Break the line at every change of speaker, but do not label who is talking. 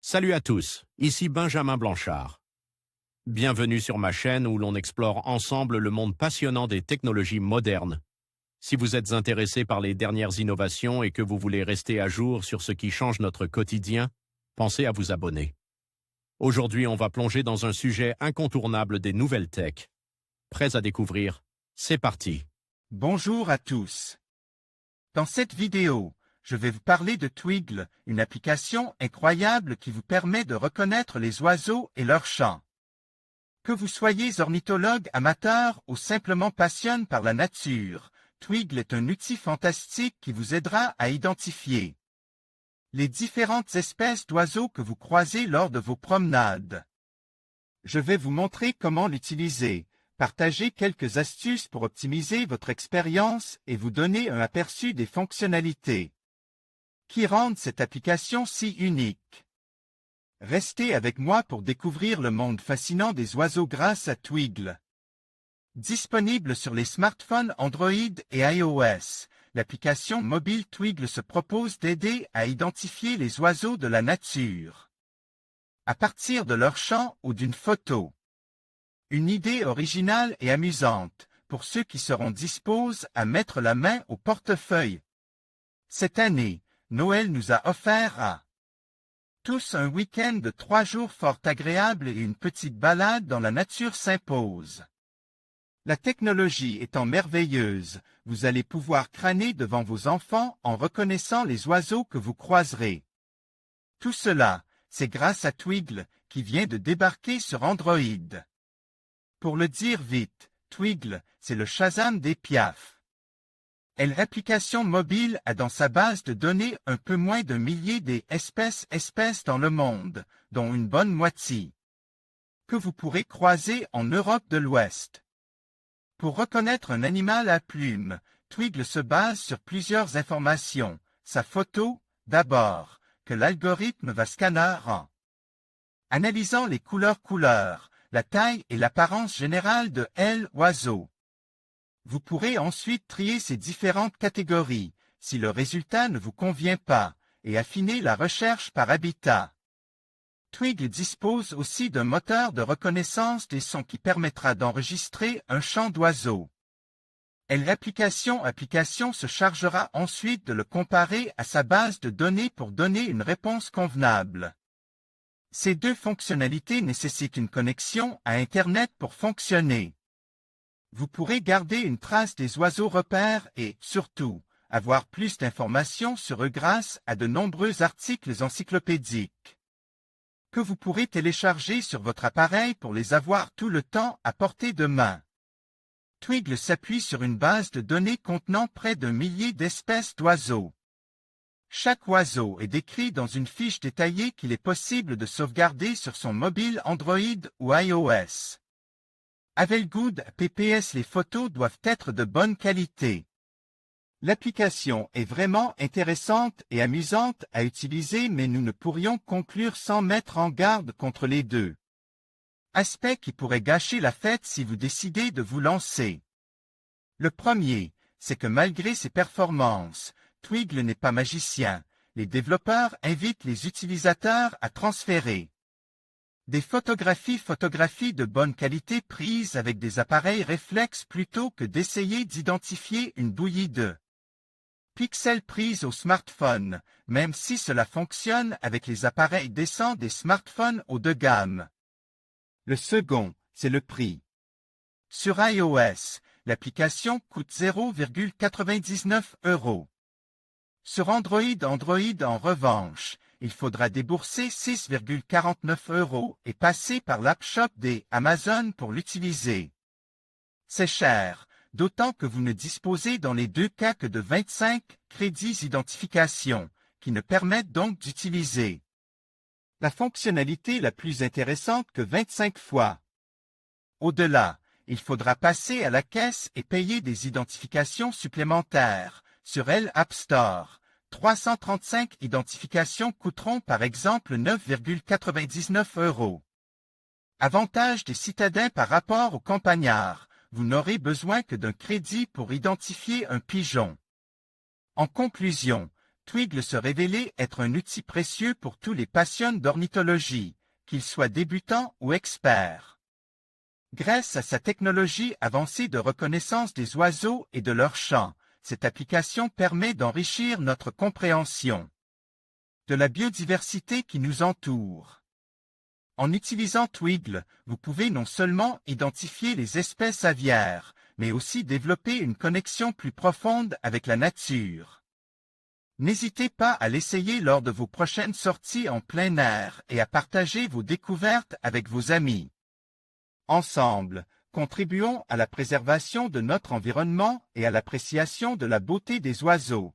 Salut à tous, ici Benjamin Blanchard. Bienvenue sur ma chaîne où l'on explore ensemble le monde passionnant des technologies modernes. Si vous êtes intéressé par les dernières innovations et que vous voulez rester à jour sur ce qui change notre quotidien, pensez à vous abonner. Aujourd'hui, on va plonger dans un sujet incontournable des nouvelles tech. Prêts à découvrir? C'est parti!
Bonjour à tous. Dans cette vidéo, je vais vous parler de Twigle, une application incroyable qui vous permet de reconnaître les oiseaux et leurs chants. Que vous soyez ornithologue amateur ou simplement passionné par la nature, Twigle est un outil fantastique qui vous aidera à identifier les différentes espèces d'oiseaux que vous croisez lors de vos promenades. Je vais vous montrer comment l'utiliser, partager quelques astuces pour optimiser votre expérience et vous donner un aperçu des fonctionnalités qui rendent cette application si unique. Restez avec moi pour découvrir le monde fascinant des oiseaux grâce à Twigle. Disponible sur les smartphones Android et iOS, l'application mobile Twigle se propose d'aider à identifier les oiseaux de la nature à partir de leur chant ou d'une photo. Une idée originale et amusante pour ceux qui seront disposés à mettre la main au portefeuille. Cette année, Noël nous a offert à tous un week-end de 3 jours fort agréable et une petite balade dans la nature s'impose. La technologie étant merveilleuse, vous allez pouvoir crâner devant vos enfants en reconnaissant les oiseaux que vous croiserez. Tout cela, c'est grâce à Twigle qui vient de débarquer sur Android. Pour le dire vite, Twigle, c'est le Shazam des piafs. L'application mobile a dans sa base de données un peu moins d'un millier d'espèces dans le monde, dont une bonne moitié que vous pourrez croiser en Europe de l'Ouest. Pour reconnaître un animal à plumes, Twigle se base sur plusieurs informations. Sa photo, d'abord, que l'algorithme va scanner en analysant les couleurs, la taille et l'apparence générale de l'oiseau. Vous pourrez ensuite trier ces différentes catégories, si le résultat ne vous convient pas, et affiner la recherche par habitat. Twigle dispose aussi d'un moteur de reconnaissance des sons qui permettra d'enregistrer un chant d'oiseau. L'application se chargera ensuite de le comparer à sa base de données pour donner une réponse convenable. Ces deux fonctionnalités nécessitent une connexion à Internet pour fonctionner. Vous pourrez garder une trace des oiseaux repères et, surtout, avoir plus d'informations sur eux grâce à de nombreux articles encyclopédiques que vous pourrez télécharger sur votre appareil pour les avoir tout le temps à portée de main. Twigle s'appuie sur une base de données contenant près d'un millier d'espèces d'oiseaux. Chaque oiseau est décrit dans une fiche détaillée qu'il est possible de sauvegarder sur son mobile Android ou iOS. Avec Good PPS, les photos doivent être de bonne qualité. L'application est vraiment intéressante et amusante à utiliser, mais nous ne pourrions conclure sans mettre en garde contre les deux aspects qui pourraient gâcher la fête si vous décidez de vous lancer. Le premier, c'est que malgré ses performances, Twigle n'est pas magicien. Les développeurs invitent les utilisateurs à transférer des photographies de bonne qualité prises avec des appareils réflexes plutôt que d'essayer d'identifier une bouillie de pixels prises au smartphone, même si cela fonctionne avec les appareils décents des smartphones haut de gamme. Le second, c'est le prix. Sur iOS, l'application coûte 0,99 €. Sur Android en revanche, il faudra débourser 6,49 € et passer par l'App Shop des Amazon pour l'utiliser. C'est cher, d'autant que vous ne disposez dans les deux cas que de 25 crédits d'identification, qui ne permettent donc d'utiliser la fonctionnalité la plus intéressante que 25 fois. Au-delà, il faudra passer à la caisse et payer des identifications supplémentaires. Sur l'App Store, 335 identifications coûteront par exemple 9,99 €. Avantage des citadins par rapport aux campagnards, vous n'aurez besoin que d'un crédit pour identifier un pigeon. En conclusion, Twigle se révélait être un outil précieux pour tous les passionnés d'ornithologie, qu'ils soient débutants ou experts. Grâce à sa technologie avancée de reconnaissance des oiseaux et de leurs chants, cette application permet d'enrichir notre compréhension de la biodiversité qui nous entoure. En utilisant Twigle, vous pouvez non seulement identifier les espèces aviaires, mais aussi développer une connexion plus profonde avec la nature. N'hésitez pas à l'essayer lors de vos prochaines sorties en plein air et à partager vos découvertes avec vos amis. Ensemble, contribuons à la préservation de notre environnement et à l'appréciation de la beauté des oiseaux.